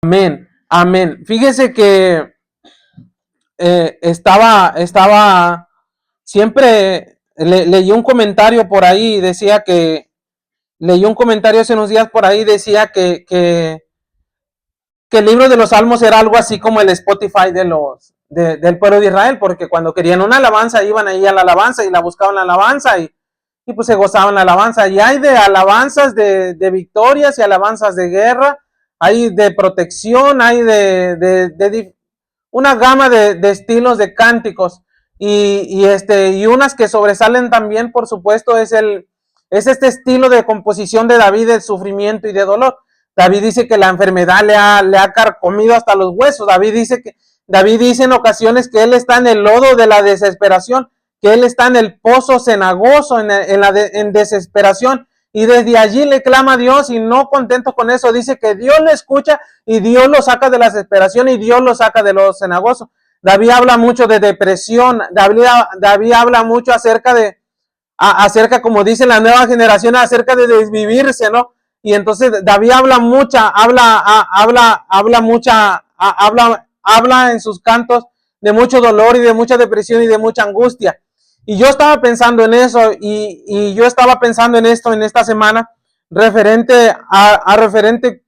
Amén, amén. Fíjese que siempre leí un comentario por ahí, decía que, leí un comentario hace unos días por ahí, decía que el libro de los Salmos era algo así como el Spotify del pueblo de Israel, porque cuando querían una alabanza iban ahí a la alabanza y la buscaban la alabanza y pues se gozaban la alabanza. Y hay de alabanzas de victorias y alabanzas de guerra, hay de protección, hay de una gama de estilos de cánticos y unas que sobresalen también, por supuesto, es este estilo de composición de David, de sufrimiento y de dolor. David dice que la enfermedad le ha carcomido hasta los huesos. David dice en ocasiones que él está en el lodo de la desesperación, que él está en el pozo cenagoso, en desesperación, y desde allí le clama a Dios, y no contento con eso, dice que Dios le escucha y Dios lo saca de la desesperación y Dios lo saca de lo cenagoso. David habla mucho de depresión, David habla mucho acerca, como dice la nueva generación, acerca de desvivirse, ¿no? Y entonces David habla en sus cantos de mucho dolor y de mucha depresión y de mucha angustia. Y yo estaba pensando en eso y yo estaba pensando en esto en esta semana, referente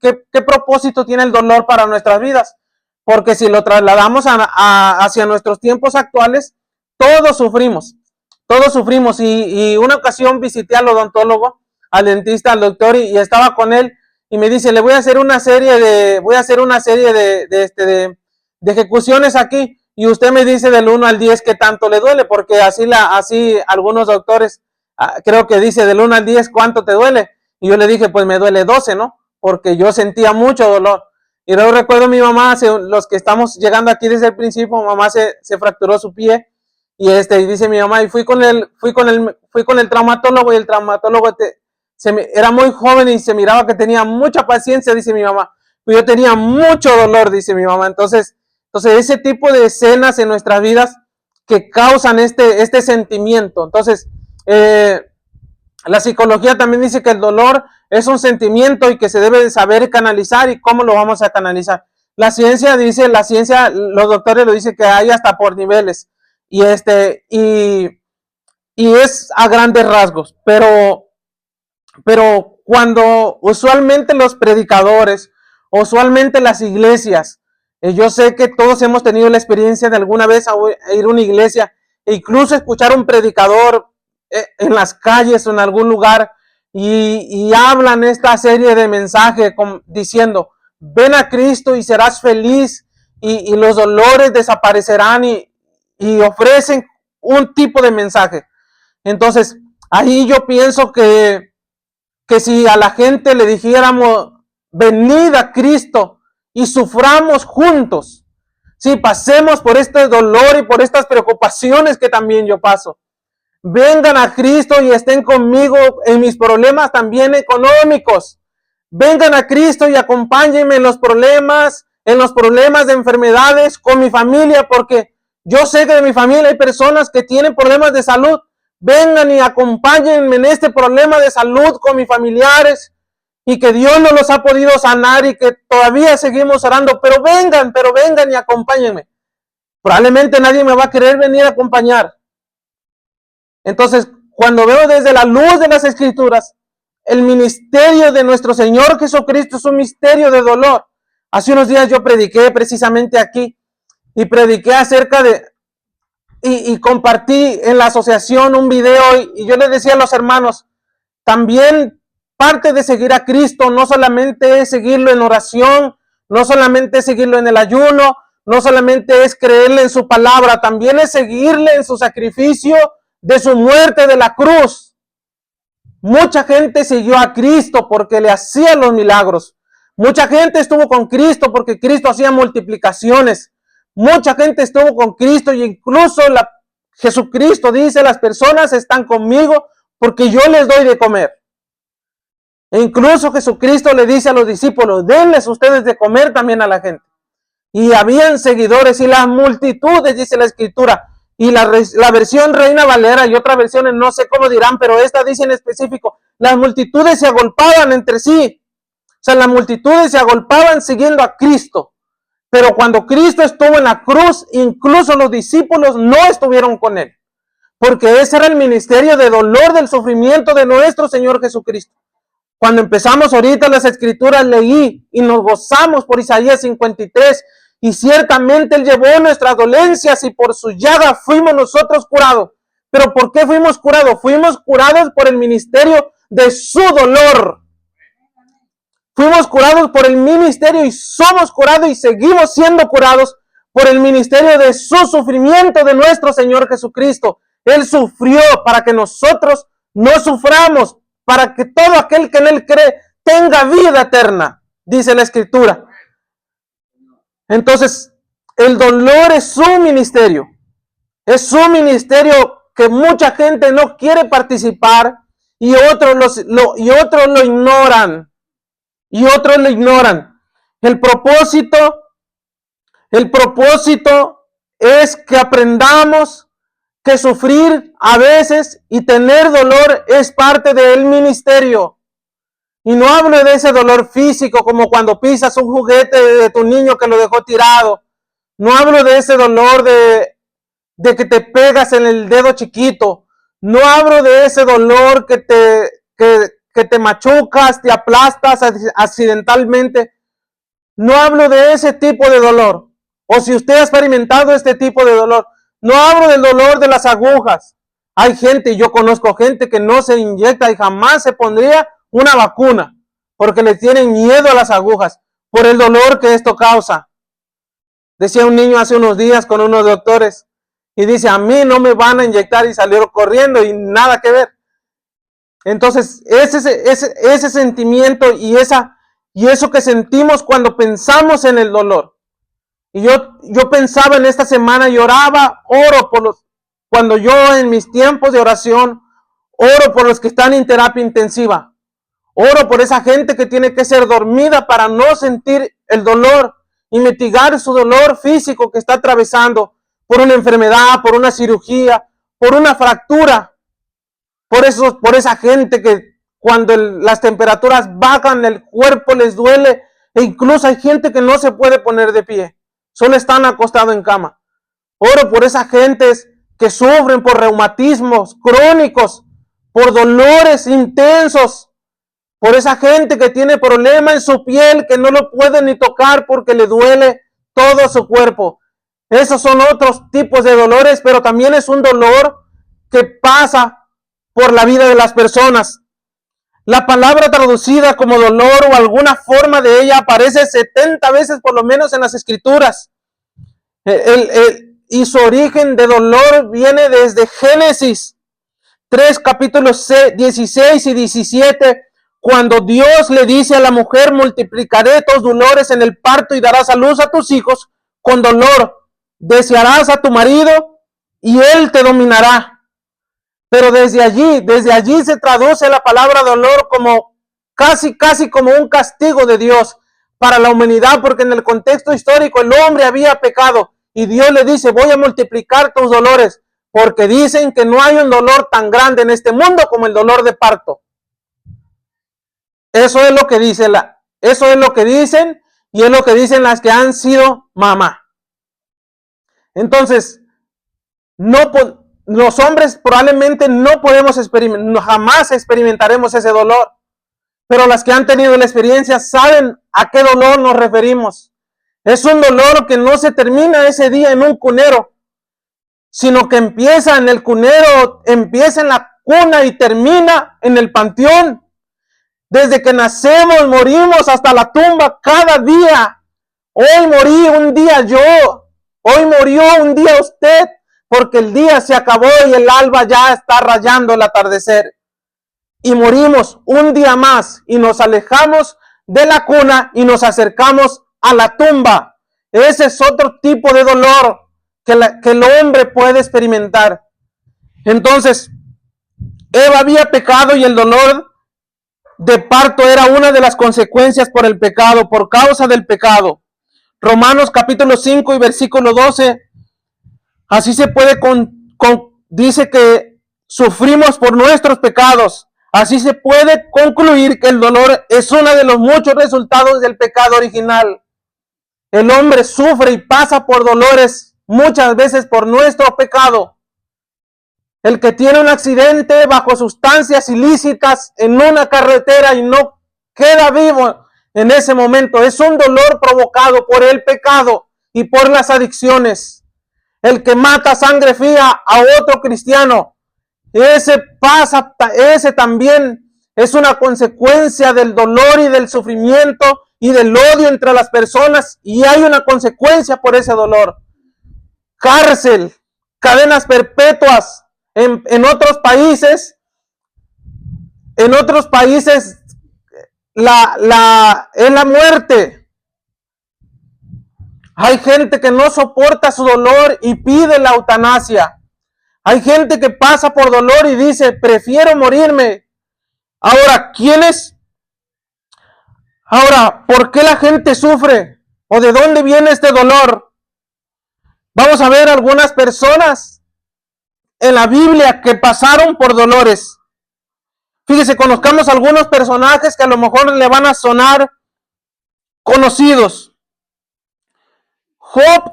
qué propósito tiene el dolor para nuestras vidas. Porque si lo trasladamos hacia nuestros tiempos actuales, todos sufrimos. Todos sufrimos. Y una ocasión visité al odontólogo, al dentista, al doctor, y estaba con él y me dice, le voy a hacer una serie de ejecuciones aquí, y usted me dice del 1 al 10 qué tanto le duele, porque así algunos doctores creo que dice del 1 al 10 cuánto te duele, y yo le dije pues me duele 12, ¿no? Porque yo sentía mucho dolor. Y luego recuerdo a mi mamá, los que estamos llegando aquí desde el principio, mamá se fracturó su pie, y dice mi mamá, y fui con el traumatólogo, y el traumatólogo era muy joven y se miraba que tenía mucha paciencia, dice mi mamá, pero yo tenía mucho dolor, dice mi mamá. Entonces ese tipo de escenas en nuestras vidas que causan este sentimiento. Entonces, la psicología también dice que el dolor es un sentimiento y que se debe saber canalizar. ¿Y cómo lo vamos a canalizar? La ciencia, los doctores lo dicen que hay hasta por niveles. Y es a grandes rasgos. Pero cuando usualmente los predicadores, usualmente las iglesias, yo sé que todos hemos tenido la experiencia de alguna vez ir a una iglesia e incluso escuchar un predicador en las calles o en algún lugar y hablan esta serie de mensajes diciendo, ven a Cristo y serás feliz y los dolores desaparecerán y ofrecen un tipo de mensaje. Entonces, ahí yo pienso que si a la gente le dijéramos, venid a Cristo y suframos juntos, sí, pasemos por este dolor y por estas preocupaciones que también yo paso. Vengan a Cristo y estén conmigo en mis problemas también económicos. Vengan a Cristo y acompáñenme en los problemas de enfermedades con mi familia, porque yo sé que de mi familia hay personas que tienen problemas de salud. Vengan y acompáñenme en este problema de salud con mis familiares y que Dios no los ha podido sanar y que todavía seguimos orando, pero vengan y acompáñenme. Probablemente nadie me va a querer venir a acompañar. Entonces, cuando veo desde la luz de las Escrituras, el ministerio de nuestro Señor Jesucristo es un misterio de dolor. Hace unos días yo prediqué precisamente aquí y prediqué acerca de y compartí en la asociación un video y yo les decía a los hermanos, también parte de seguir a Cristo no solamente es seguirlo en oración, no solamente es seguirlo en el ayuno, no solamente es creerle en su palabra, también es seguirle en su sacrificio de su muerte de la cruz. Mucha gente siguió a Cristo porque le hacía los milagros. Mucha gente estuvo con Cristo porque Cristo hacía multiplicaciones. Mucha gente estuvo con Cristo y incluso Jesucristo dice, las personas están conmigo porque yo les doy de comer. E incluso Jesucristo le dice a los discípulos, denles ustedes de comer también a la gente. Y habían seguidores y las multitudes, dice la Escritura. Y la versión Reina Valera y otras versiones, no sé cómo dirán, pero esta dice en específico, las multitudes se agolpaban entre sí. sea, las multitudes se agolpaban siguiendo a Cristo. Pero cuando Cristo estuvo en la cruz, incluso los discípulos no estuvieron con él. Porque ese era el ministerio de dolor del sufrimiento de nuestro Señor Jesucristo. Cuando empezamos ahorita las escrituras leí y nos gozamos por Isaías 53. Y ciertamente Él llevó nuestras dolencias y por su llaga fuimos nosotros curados. ¿Pero por qué fuimos curados? Fuimos curados por el ministerio de su dolor. Fuimos curados por el ministerio y somos curados y seguimos siendo curados por el ministerio de su sufrimiento de nuestro Señor Jesucristo. Él sufrió para que nosotros no suframos, para que todo aquel que en Él cree tenga vida eterna, dice la Escritura. Entonces, el dolor es su ministerio. Es su ministerio que mucha gente no quiere participar y otros lo ignoran. Y otros lo ignoran. El propósito es que aprendamos que sufrir a veces y tener dolor es parte del ministerio. Y no hablo de ese dolor físico como cuando pisas un juguete de tu niño que lo dejó tirado. No hablo de ese dolor de que te pegas en el dedo chiquito. No hablo de ese dolor que te machucas, te aplastas accidentalmente. No hablo de ese tipo de dolor. O si usted ha experimentado este tipo de dolor. No hablo del dolor de las agujas. Hay gente, yo conozco gente que no se inyecta y jamás se pondría una vacuna porque le tienen miedo a las agujas por el dolor que esto causa. Decía un niño hace unos días con unos doctores y dice, a mí no me van a inyectar, y salió corriendo y nada que ver. Entonces, ese sentimiento y eso que sentimos cuando pensamos en el dolor. Y yo pensaba en esta semana y oro cuando yo en mis tiempos de oración, oro por los que están en terapia intensiva. Oro por esa gente que tiene que ser dormida para no sentir el dolor y mitigar su dolor físico que está atravesando por una enfermedad, por una cirugía, por una fractura. Por esa gente que cuando las temperaturas bajan, el cuerpo les duele, e incluso hay gente que no se puede poner de pie, solo están acostados en cama. Oro por esas gentes que sufren por reumatismos crónicos, por dolores intensos, por esa gente que tiene problema en su piel, que no lo puede ni tocar porque le duele todo su cuerpo. Esos son otros tipos de dolores, pero también es un dolor que pasa por la vida de las personas. La palabra traducida como dolor o alguna forma de ella aparece 70 veces por lo menos en las Escrituras. Y su origen de dolor viene desde Génesis 3, capítulos 16 y 17, cuando Dios le dice a la mujer, multiplicaré tus dolores en el parto y darás a luz a tus hijos con dolor. Desearás a tu marido y él te dominará. Pero desde allí se traduce la palabra dolor como casi como un castigo de Dios para la humanidad, porque en el contexto histórico el hombre había pecado y Dios le dice, voy a multiplicar tus dolores, porque dicen que no hay un dolor tan grande en este mundo como el dolor de parto. Eso es lo que dicen y es lo que dicen las que han sido mamá. Entonces, los hombres probablemente no podemos jamás experimentaremos ese dolor, pero las que han tenido la experiencia saben a qué dolor nos referimos. Es un dolor que no se termina ese día en un cunero, sino que empieza en el cunero, empieza en la cuna y termina en el panteón. Desde que nacemos, morimos hasta la tumba cada día. Hoy morí un día yo, hoy murió un día usted, porque el día se acabó y el alba ya está rayando el atardecer. Y morimos un día más y nos alejamos de la cuna y nos acercamos a la tumba. Ese es otro tipo de dolor que el hombre puede experimentar. Entonces, Eva había pecado y el dolor de parto era una de las consecuencias por el pecado, por causa del pecado. Romanos capítulo 5 y versículo 12. Así se puede dice que sufrimos por nuestros pecados. Así se puede concluir que el dolor es uno de los muchos resultados del pecado original. El hombre sufre y pasa por dolores muchas veces por nuestro pecado. El que tiene un accidente bajo sustancias ilícitas en una carretera y no queda vivo en ese momento es un dolor provocado por el pecado y por las adicciones. El que mata sangre fría a otro cristiano, ese también es una consecuencia del dolor y del sufrimiento y del odio entre las personas, y hay una consecuencia por ese dolor. Cárcel, cadenas perpetuas en otros países. En otros países es la muerte. Hay gente que no soporta su dolor y pide la eutanasia. Hay gente que pasa por dolor y dice, prefiero morirme. Ahora, ¿por qué la gente sufre? ¿O de dónde viene este dolor? Vamos a ver algunas personas en la Biblia que pasaron por dolores. Fíjese, conozcamos algunos personajes que a lo mejor le van a sonar conocidos. Job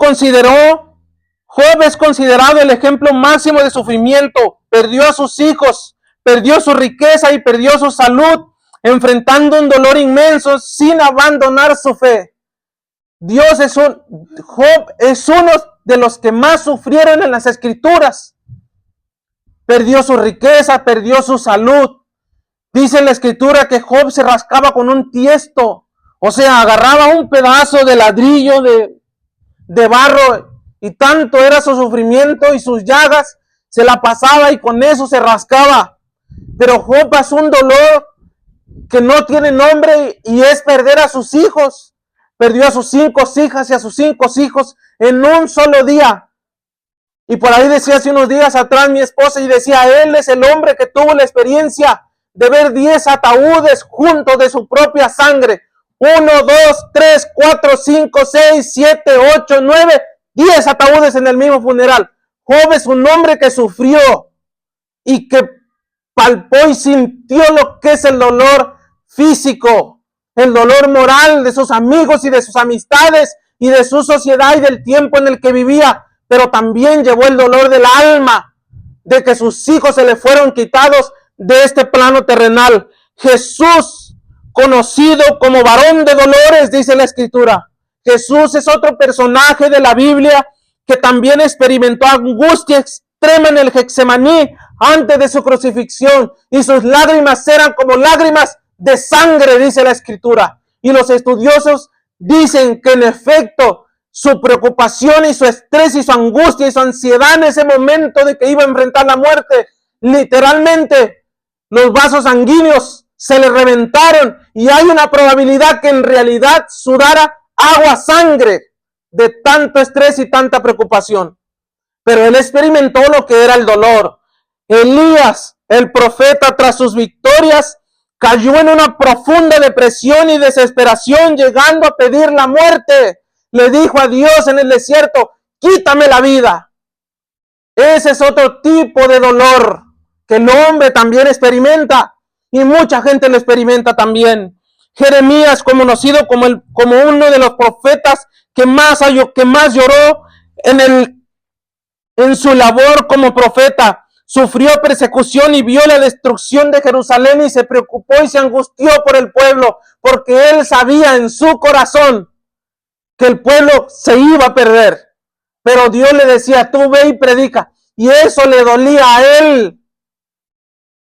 es considerado el ejemplo máximo de sufrimiento. Perdió a sus hijos, perdió su riqueza y perdió su salud, enfrentando un dolor inmenso sin abandonar su fe. Job es uno de los que más sufrieron en las Escrituras. Perdió su riqueza, perdió su salud. Dice en la Escritura que Job se rascaba con un tiesto, o sea, agarraba un pedazo de ladrillo de barro, y tanto era su sufrimiento y sus llagas, se la pasaba y con eso se rascaba. Pero Job pasó un dolor que no tiene nombre y es perder a sus hijos. Perdió a sus 5 hijas y a sus 5 hijos en un solo día. Y por ahí decía hace unos días atrás mi esposa y decía, él es el hombre que tuvo la experiencia de ver 10 ataúdes juntos de su propia sangre. 1, 2, 3, 4, 5, 6, 7, 8, 9, 10 ataúdes en el mismo funeral. Job es un hombre que sufrió y que palpó y sintió lo que es el dolor físico, el dolor moral de sus amigos y de sus amistades y de su sociedad y del tiempo en el que vivía, pero también llevó el dolor del alma, de que sus hijos se le fueron quitados de este plano terrenal. Jesús, conocido como varón de dolores, dice la Escritura. Jesús es otro personaje de la Biblia que también experimentó angustia extrema en el Getsemaní antes de su crucifixión, y sus lágrimas eran como lágrimas de sangre, dice la Escritura. Y los estudiosos dicen que en efecto su preocupación y su estrés y su angustia y su ansiedad en ese momento de que iba a enfrentar la muerte, literalmente los vasos sanguíneos se le reventaron y hay una probabilidad que en realidad sudara agua, sangre, de tanto estrés y tanta preocupación. Pero él experimentó lo que era el dolor. Elías, el profeta, tras sus victorias, cayó en una profunda depresión y desesperación, llegando a pedir la muerte. Le dijo a Dios en el desierto, quítame la vida. Ese es otro tipo de dolor que el hombre también experimenta y mucha gente lo experimenta también. Jeremías, conocido como uno de los profetas que más lloró en su labor como profeta, sufrió persecución y vio la destrucción de Jerusalén y se preocupó y se angustió por el pueblo, porque él sabía en su corazón que el pueblo se iba a perder. Pero Dios le decía, tú ve y predica. Y eso le dolía a él.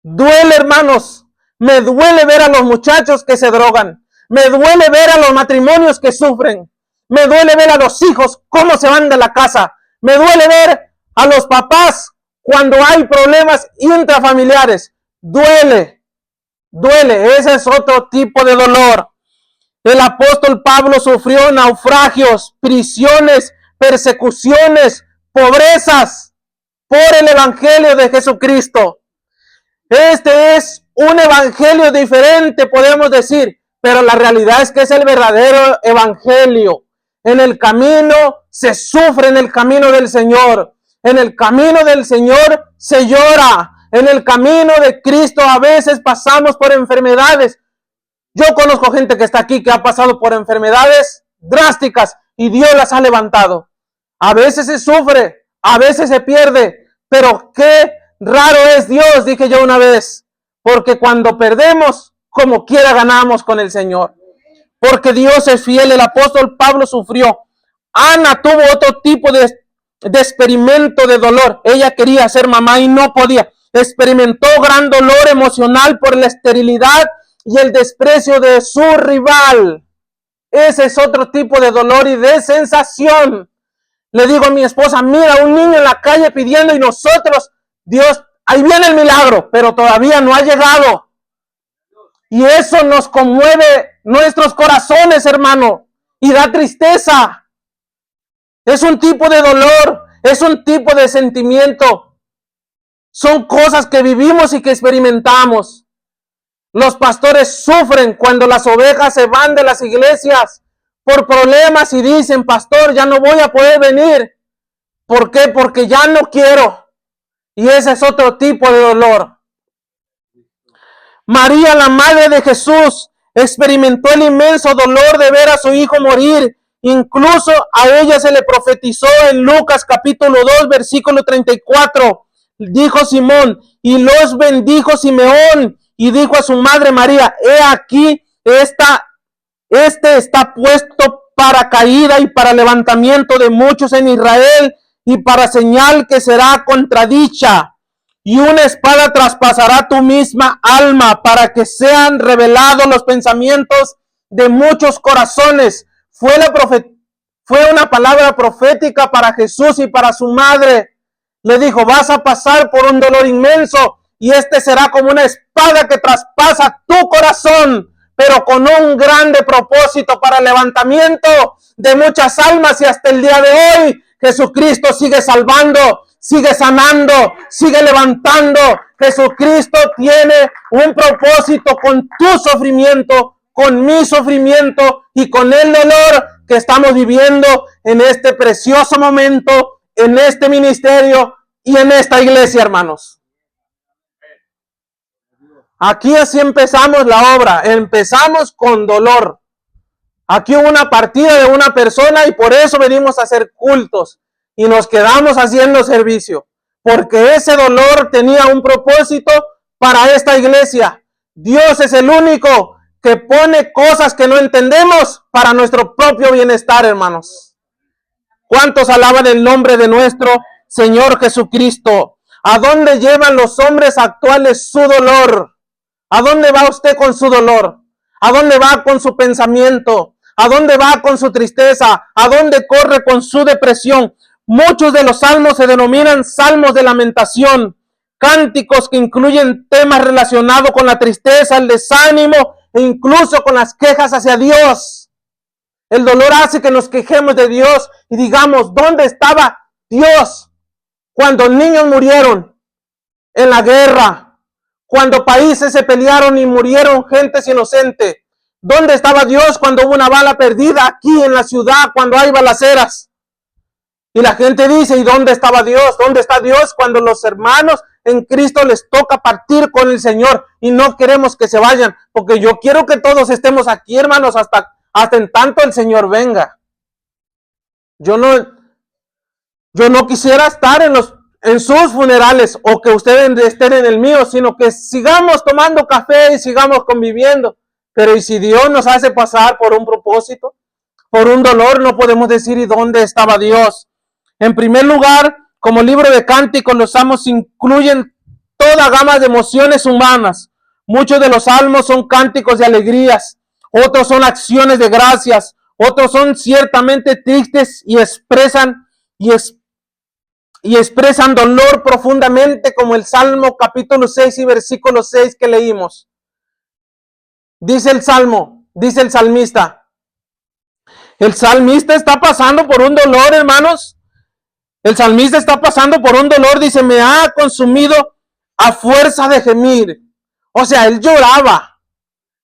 Duele, hermanos. Me duele ver a los muchachos que se drogan. Me duele ver a los matrimonios que sufren. Me duele ver a los hijos cómo se van de la casa. Me duele ver a los papás cuando hay problemas intrafamiliares. Duele. Ese es otro tipo de dolor. El apóstol Pablo sufrió naufragios, prisiones, persecuciones, pobrezas por el evangelio de Jesucristo. Este es un evangelio diferente, podemos decir, pero la realidad es que es el verdadero evangelio. En el camino se sufre, en el camino del Señor. En el camino del Señor se llora. En el camino de Cristo a veces pasamos por enfermedades. Yo conozco gente que está aquí que ha pasado por enfermedades drásticas y Dios las ha levantado. A veces se sufre, a veces se pierde, pero qué raro es Dios, dije yo una vez, porque cuando perdemos, como quiera ganamos con el Señor. Porque Dios es fiel. El apóstol Pablo sufrió. Ana tuvo otro tipo de experimento de dolor. Ella quería ser mamá y no podía. Experimentó gran dolor emocional por la esterilidad y el desprecio de su rival. Ese es otro tipo de dolor y de sensación. Le digo a mi esposa, mira, un niño en la calle pidiendo y nosotros, Dios, ahí viene el milagro, pero todavía no ha llegado. Y eso nos conmueve nuestros corazones, hermano, y da tristeza. Es un tipo de dolor, es un tipo de sentimiento. Son cosas que vivimos y que experimentamos. Los pastores sufren cuando las ovejas se van de las iglesias por problemas y dicen, pastor, ya no voy a poder venir. ¿Por qué? Porque ya no quiero. Y ese es otro tipo de dolor. María, la madre de Jesús, experimentó el inmenso dolor de ver a su hijo morir. Incluso a ella se le profetizó en Lucas capítulo 2, versículo 34. Dijo Simón, y los bendijo Simeón, y dijo a su madre María, he aquí, este está puesto para caída y para levantamiento de muchos en Israel, y para señal que será contradicha. Y una espada traspasará tu misma alma para que sean revelados los pensamientos de muchos corazones. Fue una palabra profética para Jesús y para su madre. Le dijo, vas a pasar por un dolor inmenso y este será como una espada que traspasa tu corazón, pero con un grande propósito para el levantamiento de muchas almas. Y hasta el día de hoy Jesucristo sigue salvando, sigue sanando, sigue levantando. Jesucristo tiene un propósito con tu sufrimiento, con mi sufrimiento y con el dolor que estamos viviendo en este precioso momento, en este ministerio y en esta iglesia, hermanos. Aquí así empezamos la obra, empezamos con dolor. Aquí hubo una partida de una persona y por eso venimos a hacer cultos y nos quedamos haciendo servicio, porque ese dolor tenía un propósito para esta iglesia. Dios es el único que pone cosas que no entendemos para nuestro propio bienestar, hermanos. ¿Cuántos alaban el nombre de nuestro Señor Jesucristo? ¿A dónde llevan los hombres actuales su dolor? ¿A dónde va usted con su dolor? ¿A dónde va con su pensamiento? ¿A dónde va con su tristeza? ¿A dónde corre con su depresión? Muchos de los salmos se denominan salmos de lamentación, cánticos que incluyen temas relacionados con la tristeza, el desánimo e incluso con las quejas hacia Dios. El dolor hace que nos quejemos de Dios y digamos, ¿dónde estaba Dios cuando niños murieron en la guerra? Cuando países se pelearon y murieron gentes inocentes. ¿Dónde estaba Dios cuando hubo una bala perdida aquí en la ciudad, cuando hay balaceras? Y la gente dice, ¿y dónde estaba Dios? ¿Dónde está Dios cuando los hermanos en Cristo les toca partir con el Señor y no queremos que se vayan? Porque yo quiero que todos estemos aquí, hermanos, hasta en tanto el Señor venga. Yo no quisiera estar en sus funerales o que ustedes estén en el mío, sino que sigamos tomando café y sigamos conviviendo. Pero ¿y si Dios nos hace pasar por un propósito, por un dolor? No podemos decir ¿y dónde estaba Dios? En primer lugar, como libro de cánticos, los salmos incluyen toda gama de emociones humanas. Muchos de los salmos son cánticos de alegrías, otros son acciones de gracias, otros son ciertamente tristes y expresan dolor profundamente, como el Salmo capítulo 6 y versículo 6 que leímos. Dice el salmista. El salmista está pasando por un dolor, hermanos. El salmista está pasando por un dolor, dice, me ha consumido a fuerza de gemir. O sea, él lloraba.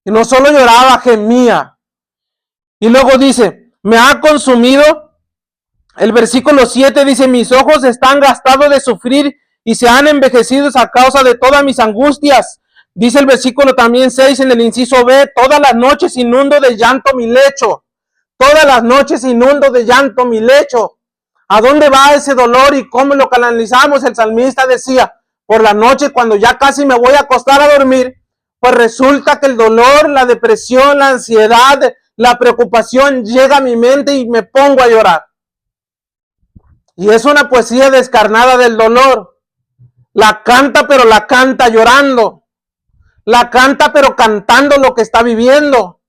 Y no solo lloraba, gemía. Y luego dice, me ha consumido. El versículo 7 dice, mis ojos están gastados de sufrir y se han envejecido a causa de todas mis angustias. Dice el versículo también 6 en el inciso B, todas las noches inundo de llanto mi lecho. Todas las noches inundo de llanto mi lecho. ¿A dónde va ese dolor y cómo lo canalizamos? El salmista decía, por la noche cuando ya casi me voy a acostar a dormir, pues resulta que el dolor, la depresión, la ansiedad, la preocupación llega a mi mente y me pongo a llorar. Y es una poesía descarnada del dolor. La canta, pero la canta llorando. La canta, pero cantando lo que está viviendo.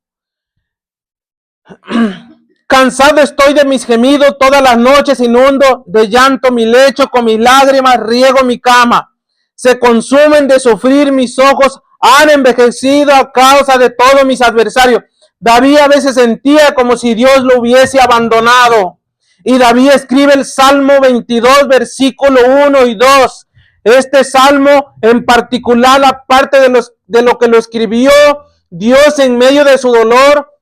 Cansado estoy de mis gemidos, todas las noches inundo de llanto mi lecho, con mis lágrimas riego mi cama. Se consumen de sufrir mis ojos, han envejecido a causa de todos mis adversarios. David a veces sentía como si Dios lo hubiese abandonado. Y David escribe el Salmo 22, versículo 1 y 2. Este salmo en particular, aparte de lo que lo escribió Dios en medio de su dolor,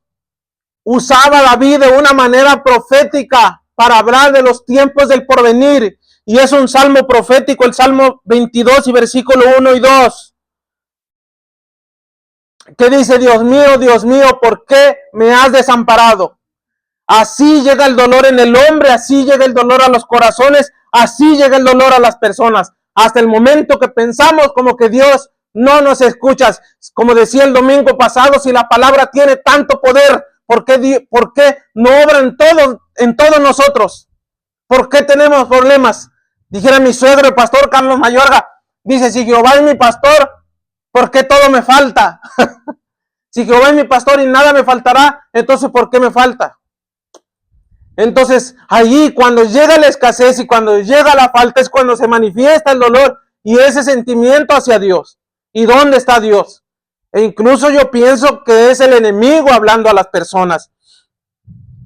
usaba a David de una manera profética para hablar de los tiempos del porvenir. Y es un salmo profético, el Salmo 22 y versículo 1 y 2. Que dice, Dios mío, ¿por qué me has desamparado? Así llega el dolor en el hombre, así llega el dolor a los corazones, así llega el dolor a las personas. Hasta el momento que pensamos como que Dios no nos escucha. Como decía el domingo pasado, si la palabra tiene tanto poder, ¿por qué no obra en todos nosotros? ¿Por qué tenemos problemas? Dijera mi suegro, el pastor Carlos Mayorga, dice, si Jehová es mi pastor, ¿por qué todo me falta? Si Jehová es mi pastor y nada me faltará, entonces ¿por qué me falta? Entonces, allí cuando llega la escasez y cuando llega la falta es cuando se manifiesta el dolor y ese sentimiento hacia Dios. ¿Y dónde está Dios? E incluso yo pienso que es el enemigo hablando a las personas.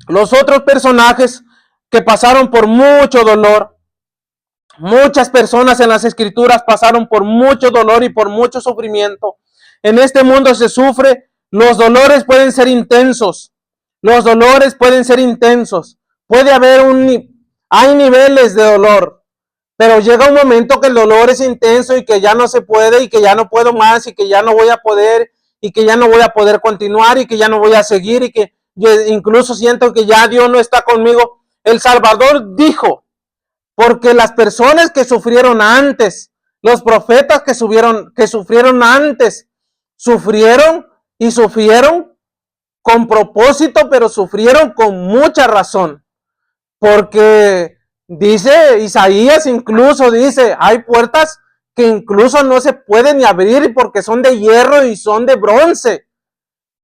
Los otros personajes que pasaron por mucho dolor, muchas personas en las escrituras pasaron por mucho dolor y por mucho sufrimiento. En este mundo se sufre, los dolores pueden ser intensos. Los dolores pueden ser intensos. Puede haber hay niveles de dolor, pero llega un momento que el dolor es intenso y que ya no se puede y que ya no puedo más y que ya no voy a poder y que ya no voy a poder continuar y que ya no voy a seguir y que yo incluso siento que ya Dios no está conmigo. El Salvador dijo, porque las personas que sufrieron antes, los profetas que sufrieron antes, sufrieron y sufrieron con propósito, pero sufrieron con mucha razón. Porque dice Isaías, incluso dice, hay puertas que incluso no se pueden ni abrir porque son de hierro y son de bronce.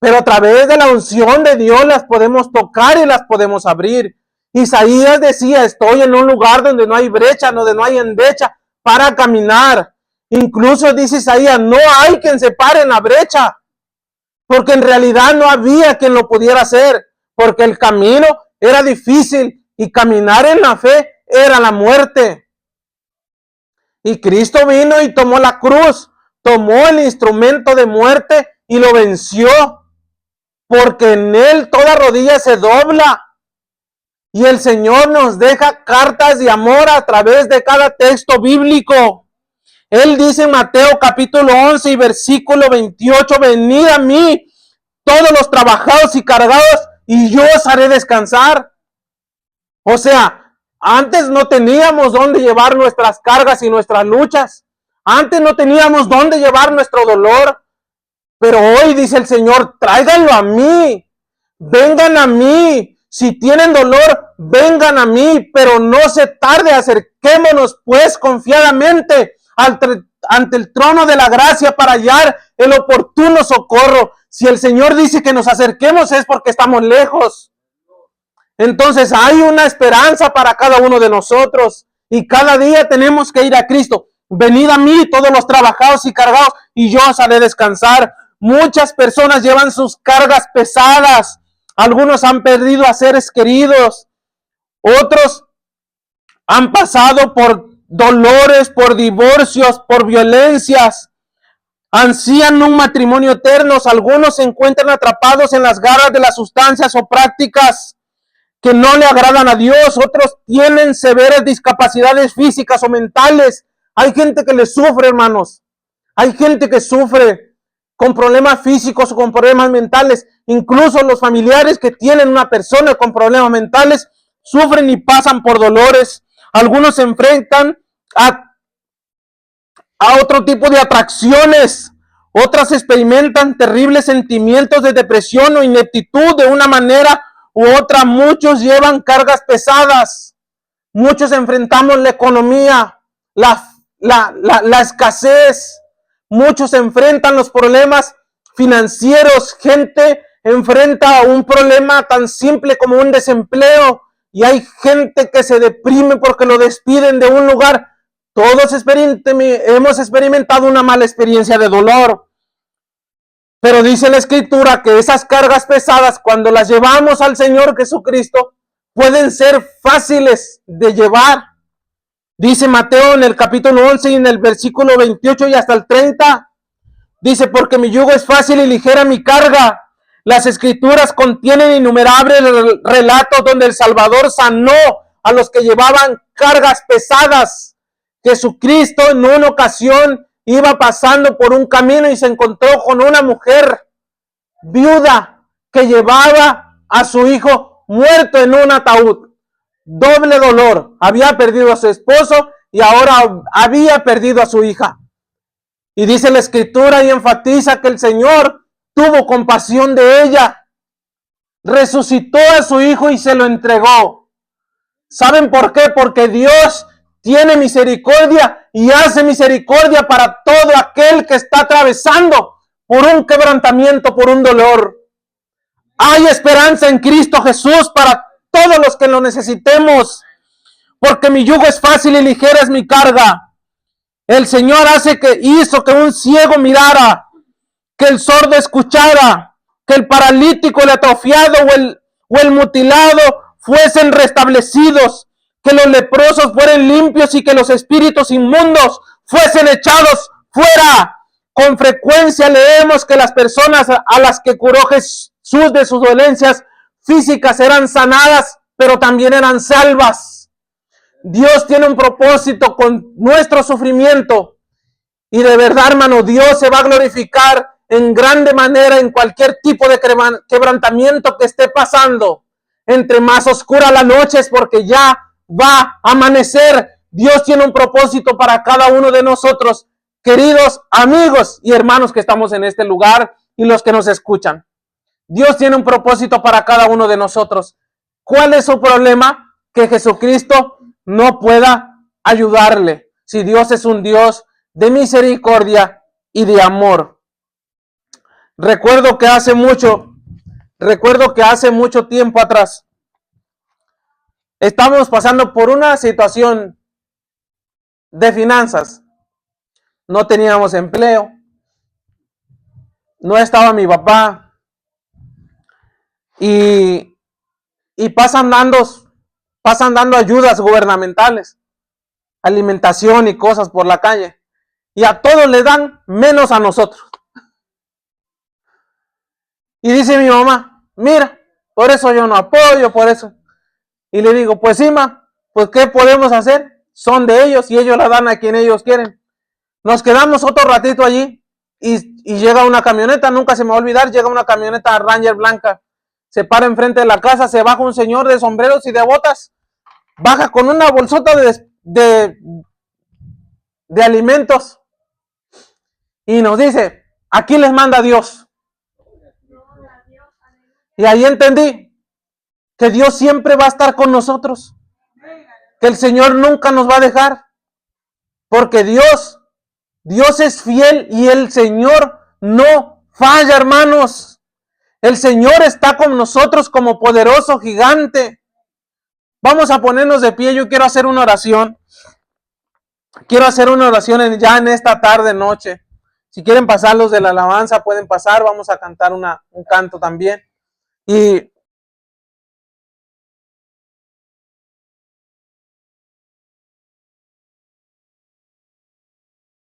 Pero a través de la unción de Dios las podemos tocar y las podemos abrir. Isaías decía, estoy en un lugar donde no hay brecha, donde no hay endecha para caminar. Incluso dice Isaías, no hay quien se pare en la brecha. Porque en realidad no había quien lo pudiera hacer. Porque el camino era difícil. Y caminar en la fe era la muerte. Y Cristo vino y tomó la cruz, tomó el instrumento de muerte y lo venció. Porque en él toda rodilla se dobla. Y el Señor nos deja cartas de amor a través de cada texto bíblico. Él dice en Mateo capítulo 11 y versículo 28, venid a mí, todos los trabajados y cargados, y yo os haré descansar. O sea, antes no teníamos dónde llevar nuestras cargas y nuestras luchas. Antes no teníamos dónde llevar nuestro dolor. Pero hoy dice el Señor, tráiganlo a mí. Vengan a mí. Si tienen dolor, vengan a mí. Pero no se tarde, acerquémonos pues confiadamente ante el trono de la gracia para hallar el oportuno socorro. Si el Señor dice que nos acerquemos es porque estamos lejos. Entonces hay una esperanza para cada uno de nosotros y cada día tenemos que ir a Cristo. Venid a mí todos los trabajados y cargados y yo os haré descansar. Muchas personas llevan sus cargas pesadas. Algunos han perdido a seres queridos. Otros han pasado por dolores, por divorcios, por violencias. Ansían un matrimonio eterno. Algunos se encuentran atrapados en las garras de las sustancias o prácticas que no le agradan a Dios. Otros tienen severas discapacidades físicas o mentales. Hay gente que le sufre, hermanos. Hay gente que sufre con problemas físicos o con problemas mentales. Incluso los familiares que tienen una persona con problemas mentales sufren y pasan por dolores. Algunos se enfrentan a otro tipo de atracciones. Otras experimentan terribles sentimientos de depresión o ineptitud de una manera u otra. Muchos llevan cargas pesadas. Muchos enfrentamos la economía, la escasez. Muchos enfrentan los problemas financieros. Gente enfrenta un problema tan simple como un desempleo. Y hay gente que se deprime porque lo despiden de un lugar. Todos hemos experimentado una mala experiencia de dolor. Pero dice la Escritura que esas cargas pesadas, cuando las llevamos al Señor Jesucristo, pueden ser fáciles de llevar. Dice Mateo en el capítulo 11 y en el versículo 28 y hasta el 30. Dice, porque mi yugo es fácil y ligera mi carga. Las Escrituras contienen innumerables relatos donde el Salvador sanó a los que llevaban cargas pesadas. Jesucristo en una ocasión iba pasando por un camino y se encontró con una mujer viuda que llevaba a su hijo muerto en un ataúd. Doble dolor. Había perdido a su esposo y ahora había perdido a su hija. Y dice la Escritura y enfatiza que el Señor tuvo compasión de ella. Resucitó a su hijo y se lo entregó. ¿Saben por qué? Porque Dios tiene misericordia y hace misericordia para todo aquel que está atravesando por un quebrantamiento, por un dolor. Hay esperanza en Cristo Jesús para todos los que lo necesitemos, porque mi yugo es fácil y ligera es mi carga. El Señor hizo que un ciego mirara, que el sordo escuchara, que el paralítico, el atrofiado o el mutilado fuesen restablecidos, que los leprosos fueran limpios y que los espíritus inmundos fuesen echados fuera. Con frecuencia leemos que las personas a las que curó Jesús de sus dolencias físicas eran sanadas, pero también eran salvas. Dios tiene un propósito con nuestro sufrimiento y de verdad, hermano, Dios se va a glorificar en grande manera en cualquier tipo de quebrantamiento que esté pasando. Entre más oscura la noche es porque ya va a amanecer. Dios tiene un propósito para cada uno de nosotros, queridos amigos y hermanos que estamos en este lugar y los que nos escuchan. Dios tiene un propósito para cada uno de nosotros. ¿Cuál es su problema? Que Jesucristo no pueda ayudarle. Si Dios es un Dios de misericordia y de amor. Recuerdo que hace mucho tiempo atrás estábamos pasando por una situación de finanzas. No teníamos empleo. No estaba mi papá. Y pasan dando ayudas gubernamentales, alimentación y cosas por la calle. Y a todos le dan, menos a nosotros. Y dice mi mamá, mira, por eso yo no apoyo, por eso. Y le digo, pues sí, ma, pues ¿qué podemos hacer? Son de ellos y ellos la dan a quien ellos quieren. Nos quedamos otro ratito allí y llega una camioneta, nunca se me va a olvidar, llega una camioneta Ranger blanca. Se para enfrente de la casa, se baja un señor de sombreros y de botas, baja con una bolsota de alimentos y nos dice, aquí les manda Dios. Y ahí entendí que Dios siempre va a estar con nosotros, que el Señor nunca nos va a dejar, porque Dios es fiel y el Señor no falla, hermanos. El Señor está con nosotros como poderoso gigante. Vamos a ponernos de pie. Yo quiero hacer una oración. Quiero hacer una oración ya en esta tarde, noche. Si quieren pasar los de la alabanza, pueden pasar. Vamos a cantar un canto también. Y